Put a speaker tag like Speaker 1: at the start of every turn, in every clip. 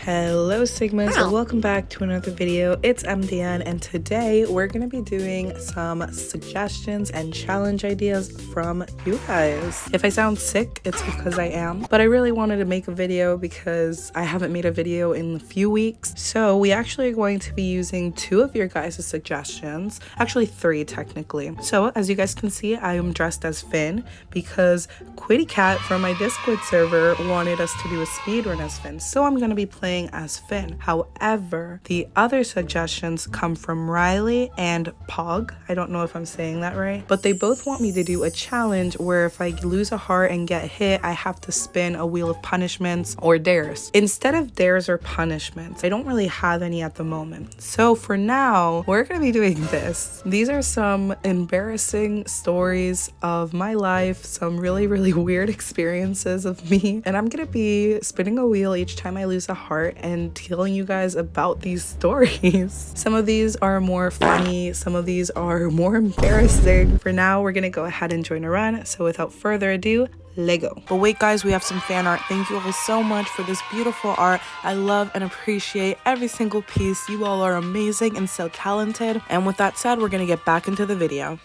Speaker 1: Hello Sigmas, welcome back to another video. It's MDN and today we're going to be doing some suggestions and challenge ideas from you guys. If I sound sick, it's because I am, but I really wanted to make a video because I haven't made a video in a few weeks. So we actually are going to be using two of your guys' suggestions, actually three technically. So as you guys can see, I am dressed as Finn because Quitty Cat from my Discord server wanted us to do a speedrun as Finn. So I'm going to be playing as Finn. However, the other suggestions come from Riley and Pog. I don't know if I'm saying that right, but they both want me to do a challenge where if I lose a heart and get hit, I have to spin a wheel of punishments or dares. Instead of dares or punishments, I don't really have any at the moment. So for now, we're going to be doing this. These are some embarrassing stories of my life, some really weird experiences of me, and I'm going to be spinning a wheel each time I lose a heart and telling you guys about these stories. Some of these are more funny, some of these are more embarrassing. For now, we're gonna go ahead and join a run. So without further ado, Lego. But wait guys, we have some fan art. Thank you all so much for this beautiful art. I love and appreciate every single piece. You all are amazing and so talented. And with that said, we're gonna get back into the video.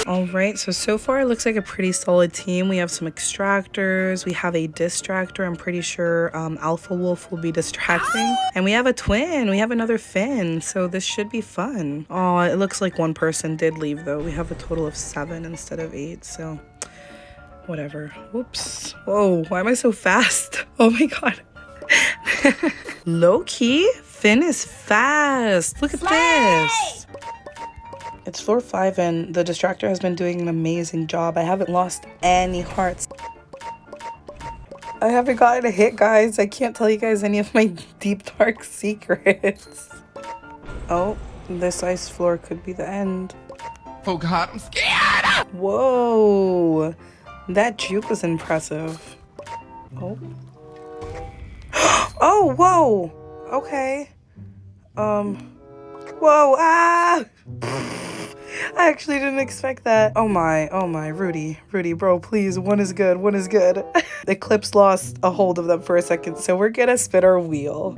Speaker 1: Alright, so far it looks like a pretty solid team. We have some extractors, we have a distractor. I'm pretty sure Alpha Wolf will be distracting. And we have a twin, we have another Finn, so this should be fun. Oh, it looks like one person did leave though. We have a total of 7 instead of 8, so whatever. Whoops. Whoa, why am I so fast? Oh my god. Low-key, Finn is fast. Look at this. It's floor 5 and the distractor has been doing an amazing job. I haven't lost any hearts. I haven't gotten a hit, guys. I can't tell you guys any of my deep dark secrets. Oh, this ice floor could be the end.
Speaker 2: Oh god, I'm scared!
Speaker 1: Whoa, that juke was impressive. Oh. Oh, whoa. Okay. Whoa, ah! I actually didn't expect that. Oh my, Rudy, bro, please, one is good. Eclipse lost a hold of them for a second, so we're gonna spin our wheel.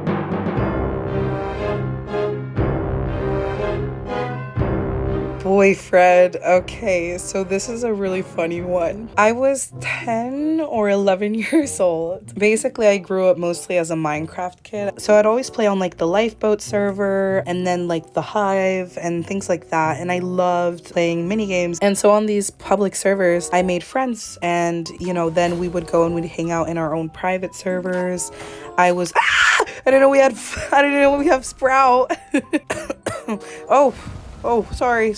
Speaker 1: Boyfriend. Okay, so this is a really funny one. I was 10 or 11 years old. Basically, I grew up mostly as a Minecraft kid. So I'd always play on like the lifeboat server and then like the Hive and things like that. And I loved playing mini games. And so on these public servers, I made friends and, you know, then we would go and we'd hang out in our own private servers. I didn't know we have Sprout. Oh, sorry.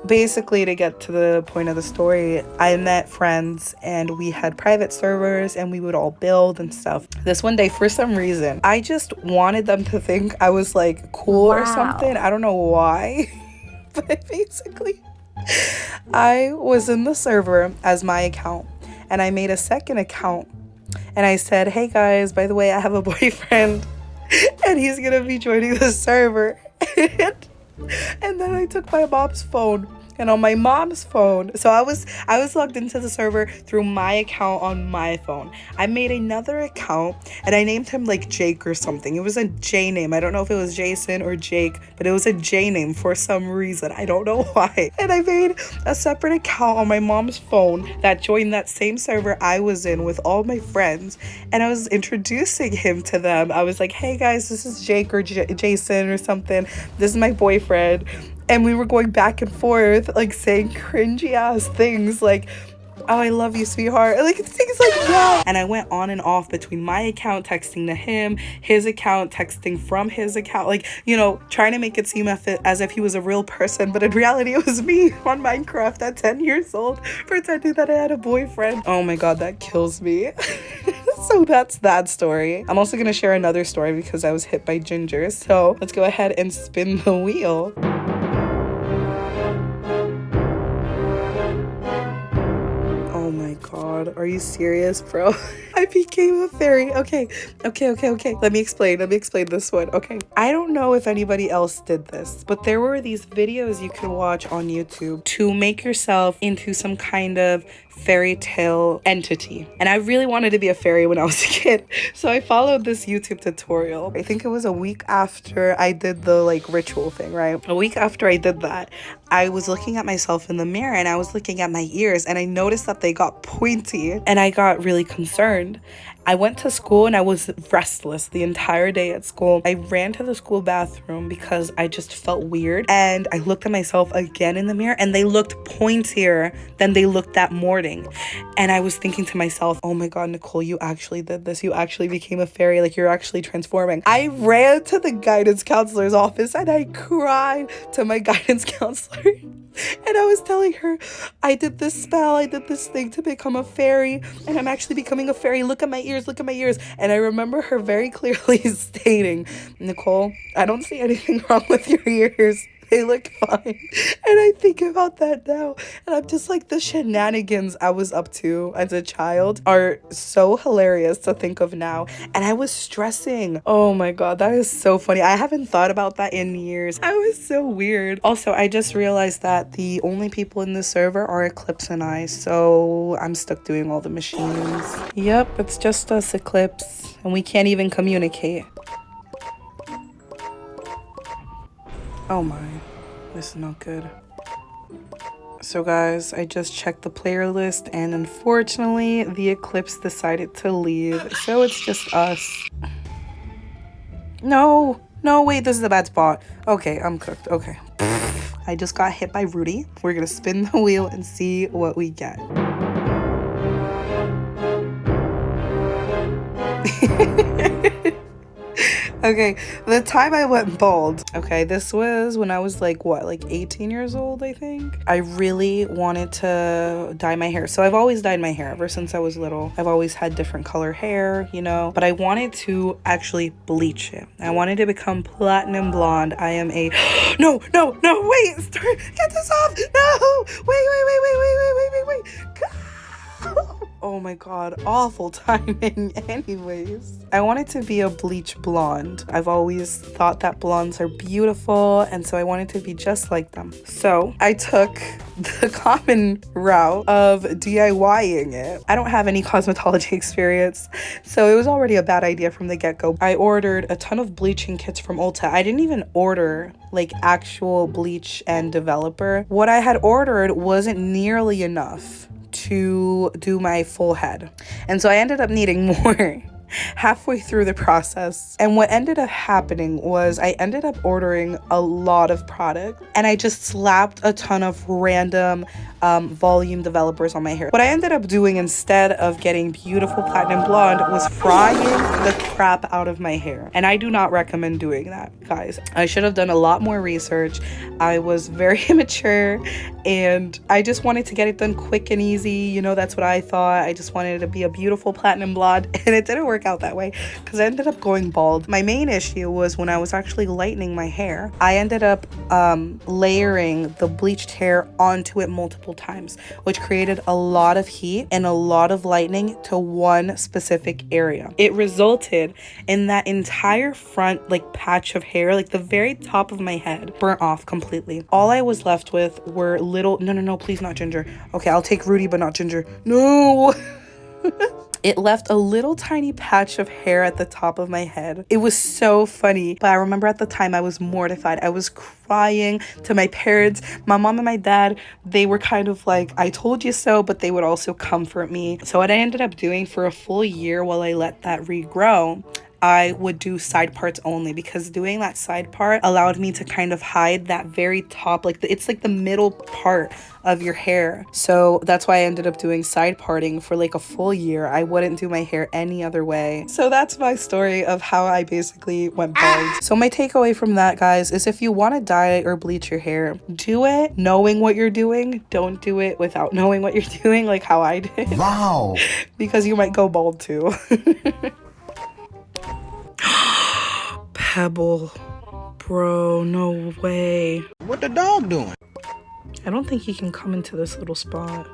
Speaker 1: Basically, to get to the point of the story, I met friends and we had private servers and we would all build and stuff. This one day, for some reason, I just wanted them to think I was like cool or something. I don't know why, but basically, I was in the server as my account and I made a second account and I said, hey guys, by the way, I have a boyfriend and he's gonna be joining the server. And then I took my mom's phone, and on my mom's phone, so I was logged into the server through my account on my phone. I made another account and I named him like Jake or something. It was a J name. I don't know if it was Jason or Jake, but it was a J name for some reason. I don't know why. And I made a separate account on my mom's phone that joined that same server I was in with all my friends, and I was introducing him to them. I was like, hey guys, this is Jake or Jason or something. This is my boyfriend. And we were going back and forth, like saying cringy ass things like, oh, I love you, sweetheart. Like things like that. And I went on and off between my account texting to him, his account texting from his account, like, you know, trying to make it seem as if he was a real person. But in reality, it was me on Minecraft at 10 years old pretending that I had a boyfriend. Oh my God, that kills me. So that's that story. I'm also going to share another story because I was hit by Ginger. So let's go ahead and spin the wheel. Oh my God, are you serious, bro? I became a fairy. Okay. Let me explain this one. Okay. I don't know if anybody else did this, but there were these videos you could watch on YouTube to make yourself into some kind of fairy tale entity. And I really wanted to be a fairy when I was a kid. So I followed this YouTube tutorial. I think it was a week after I did the like ritual thing, right? A week after I did that, I was looking at myself in the mirror and I was looking at my ears and I noticed that they got pointy and I got really concerned. I went to school and I was restless the entire day at school. I ran to the school bathroom because I just felt weird. And I looked at myself again in the mirror and they looked pointier than they looked that morning. And I was thinking to myself, oh my God, Nicole, you actually did this. You actually became a fairy. Like, you're actually transforming. I ran to the guidance counselor's office and I cried to my guidance counselor. And I was telling her, I did this spell, I did this thing to become a fairy, and I'm actually becoming a fairy. Look at my ears, look at my ears. And I remember her very clearly stating, Nicole, I don't see anything wrong with your ears. They look fine. And I think about that now. And I'm just like, the shenanigans I was up to as a child are so hilarious to think of now. And I was stressing. Oh my God, that is so funny. I haven't thought about that in years. I was so weird. Also, I just realized that the only people in this server are Eclipse and I. So I'm stuck doing all the machines. Yep, it's just us, Eclipse. And we can't even communicate. Oh my, this is not good. So guys, I just checked the player list and unfortunately the Eclipse decided to leave. So it's just us. No, wait, this is a bad spot. Okay, I'm cooked, okay. I just got hit by Rudy. We're gonna spin the wheel and see what we get. Okay, the time I went bald. Okay, this was when I was like, what, like 18 years old, I think? I really wanted to dye my hair. So I've always dyed my hair ever since I was little. I've always had different color hair, you know, but I wanted to actually bleach it. I wanted to become platinum blonde. I am a, no, wait, get this off. No, wait. Oh my God, awful timing. Anyways, I wanted to be a bleach blonde. I've always thought that blondes are beautiful, and so I wanted to be just like them. So I took the common route of DIYing it. I don't have any cosmetology experience, so it was already a bad idea from the get-go. I ordered a ton of bleaching kits from Ulta. I didn't even order like actual bleach and developer. What I had ordered wasn't nearly enough to do my full head, and so I ended up needing more halfway through the process. And what ended up happening was I ended up ordering a lot of product and I just slapped a ton of random volume developers on my hair. What I ended up doing instead of getting beautiful platinum blonde was frying the crap out of my hair. And I do not recommend doing that, guys. I should have done a lot more research. I was very immature and I just wanted to get it done quick and easy. You know, that's what I thought. I just wanted it to be a beautiful platinum blonde, and it didn't work out that way because I ended up going bald. My main issue was when I was actually lightening my hair, I ended up layering the bleached hair onto it multiple times, which created a lot of heat and a lot of lightening to one specific area. It resulted in that entire front like patch of hair, like the very top of my head, burnt off completely. All I was left with were little, no, please not ginger. Okay, I'll take Rudy, but not ginger. No. It left a little tiny patch of hair at the top of my head. It was so funny, but I remember at the time I was mortified. I was crying to my parents. My mom and my dad, they were kind of like, I told you so, but they would also comfort me. So what I ended up doing for a full year while I let that regrow, I would do side parts only, because doing that side part allowed me to kind of hide that very top, like it's like the middle part of your hair. So that's why I ended up doing side parting for like a full year. I wouldn't do my hair any other way. So that's my story of how I basically went bald. So my takeaway from that, guys, is if you want to dye or bleach your hair, do it knowing what you're doing. Don't do it without knowing what you're doing, like how I did.
Speaker 2: Wow.
Speaker 1: Because you might go bald too. Pebble. Bro, no way.
Speaker 2: What the dog doing?
Speaker 1: I don't think he can come into this little spot.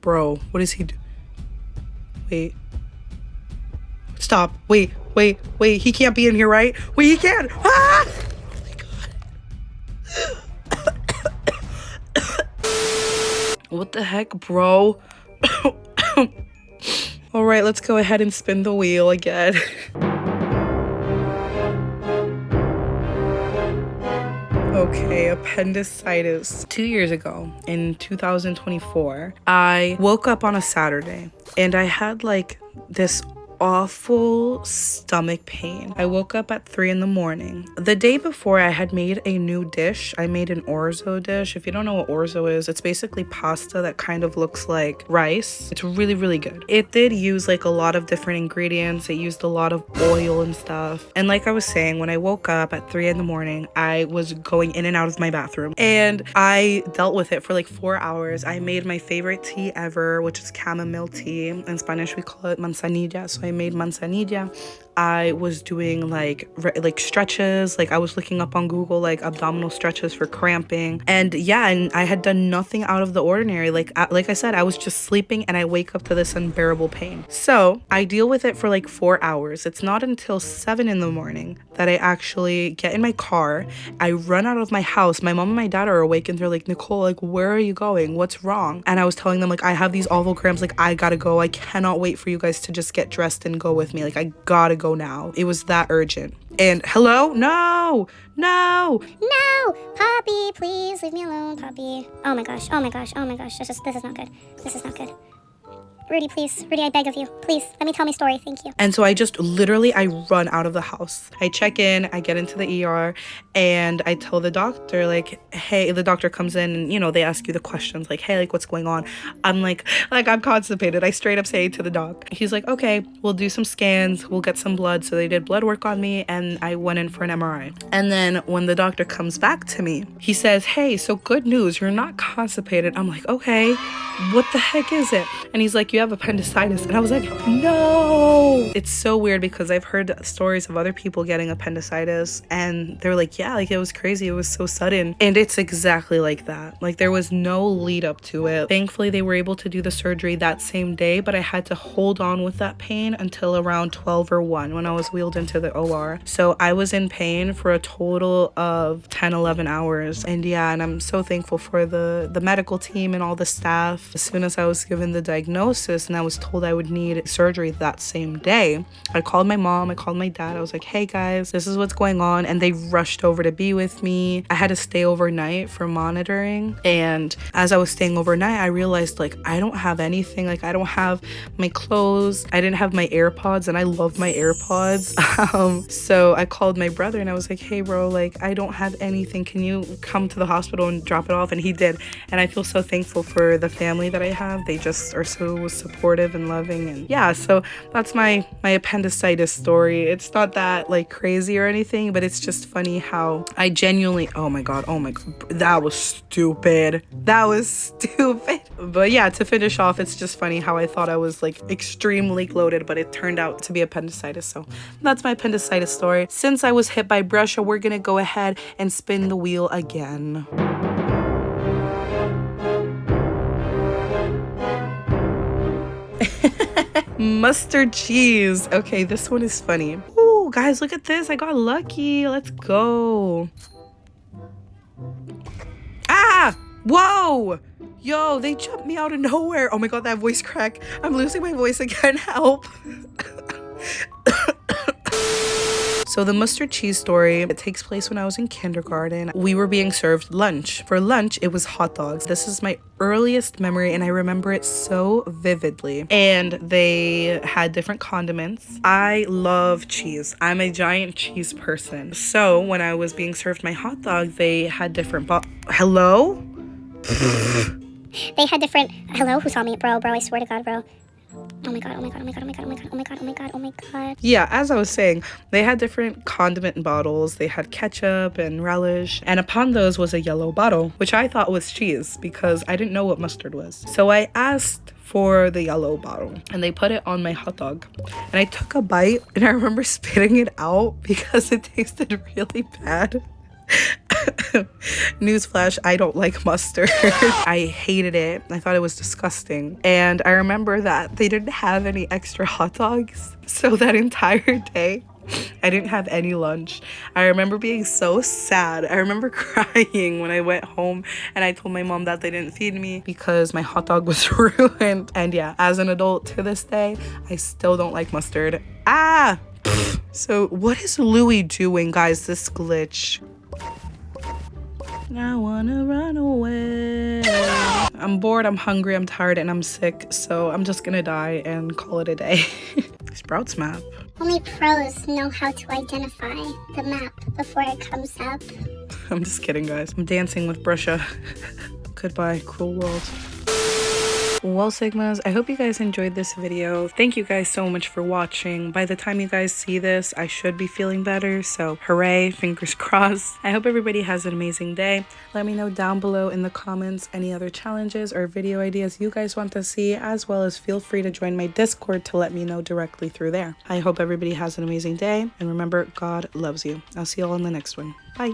Speaker 1: Bro, what is he doing? Wait. Stop. Wait. He can't be in here, right? Wait, he can. Ah! What the heck, bro? All right, let's go ahead and spin the wheel again. Okay, appendicitis. 2 years ago, in 2024, I woke up on a Saturday and I had like this awful stomach pain. I woke up at 3 in the morning. The day before, I had made a new dish. I made an orzo dish. If you don't know what orzo is, it's basically pasta that kind of looks like rice. It's really, really good. It did use like a lot of different ingredients. It used a lot of oil and stuff. And like I was saying, when I woke up at 3 in the morning, I was going in and out of my bathroom and I dealt with it for like 4 hours. I made my favorite tea ever, which is chamomile tea. In Spanish, we call it manzanilla. So I made manzanilla. I was doing like stretches. Like I was looking up on Google like abdominal stretches for cramping. And yeah, and I had done nothing out of the ordinary. Like I said, I was just sleeping and I wake up to this unbearable pain. So I deal with it for like 4 hours. It's not until 7 in the morning that I actually get in my car. I run out of my house. My mom and my dad are awake and they're like, Nicole, like, where are you going? What's wrong? And I was telling them like, I have these awful cramps. Like, I gotta go. I cannot wait for you guys to just get dressed and go with me. Like, I gotta go now. It was that urgent. And hello? No,
Speaker 3: Poppy, please leave me alone, Poppy. Oh my gosh. This is not good. Rudy, please. Rudy, I beg of you. Please, let me tell my story. Thank you.
Speaker 1: And so I run out of the house. I check in, I get into the ER, and I tell the doctor, like, hey, the doctor comes in and, you know, they ask you the questions, like, hey, like, what's going on? I'm like, I'm constipated. I straight up say to the doc. He's like, okay, we'll do some scans. We'll get some blood. So they did blood work on me, and I went in for an MRI. And then when the doctor comes back to me, he says, hey, so good news. You're not constipated. I'm like, okay, what the heck is it? And he's like, you have appendicitis. And I was like, no. It's so weird because I've heard stories of other people getting appendicitis and they're like, yeah, like it was crazy. It was so sudden. And it's exactly like that. Like there was no lead up to it. Thankfully, they were able to do the surgery that same day, but I had to hold on with that pain until around 12 or 1 when I was wheeled into the OR. So I was in pain for a total of 10, 11 hours. And yeah, and I'm so thankful for the medical team and all the staff. As soon as I was given the diagnosis and I was told I would need surgery that same day, I called my mom, I called my dad. I was like, hey guys, this is what's going on. And they rushed over to be with me. I had to stay overnight for monitoring. And as I was staying overnight, I realized like I don't have anything. Like I don't have my clothes. I didn't have my AirPods and I love my AirPods. So I called my brother and I was like, hey bro, like I don't have anything. Can you come to the hospital and drop it off? And he did. And I feel so thankful for the family that I have. They just are so supportive and loving. And yeah, so that's my appendicitis story. It's not that like crazy or anything, but it's just funny how I genuinely, oh my god, that was stupid. But yeah, to finish off, it's just funny how I thought I was like extremely loaded, but it turned out to be appendicitis. So that's my appendicitis story. Since I was hit by Brescia, we're gonna go ahead and spin the wheel again. Mustard cheese. Okay, this one is funny. Ooh, guys, look at this. I got lucky. Let's go. Ah! Whoa! Yo, they jumped me out of nowhere. Oh my god, that voice crack. I'm losing my voice again. Help. So the mustard cheese story, it takes place when I was in kindergarten. We were being served lunch. For lunch, it was hot dogs. This is my earliest memory and I remember it so vividly. And they had different condiments. I love cheese. I'm a giant cheese person. So when I was being served my hot dog, they had different hello?
Speaker 3: They had different, hello, who saw me? Bro, I swear to God, bro. Oh my god.
Speaker 1: Yeah, as I was saying, they had different condiment bottles. They had ketchup and relish. And upon those was a yellow bottle, which I thought was cheese because I didn't know what mustard was. So I asked for the yellow bottle and they put it on my hot dog. And I took a bite and I remember spitting it out because it tasted really bad. Newsflash, I don't like mustard. I hated it. I thought it was disgusting. And I remember that they didn't have any extra hot dogs. So that entire day, I didn't have any lunch. I remember being so sad. I remember crying when I went home and I told my mom that they didn't feed me because my hot dog was ruined. And yeah, as an adult to this day, I still don't like mustard. Ah! So what is Louis doing, guys? This glitch. I wanna run away. I'm bored, I'm hungry, I'm tired, and I'm sick. So I'm just gonna die and call it a day. Sprouts map.
Speaker 3: Only pros know how to identify the map before it comes up.
Speaker 1: I'm just kidding, guys. I'm dancing with Brusha. Goodbye, cruel world. Well, Sigmas, I hope you guys enjoyed this video. Thank you guys so much for watching. By the time you guys see this, I should be feeling better. So hooray, fingers crossed. I hope everybody has an amazing day. Let me know down below in the comments any other challenges or video ideas you guys want to see, as well as feel free to join my Discord to let me know directly through there. I hope everybody has an amazing day. And remember, God loves you. I'll see you all in the next one. Bye.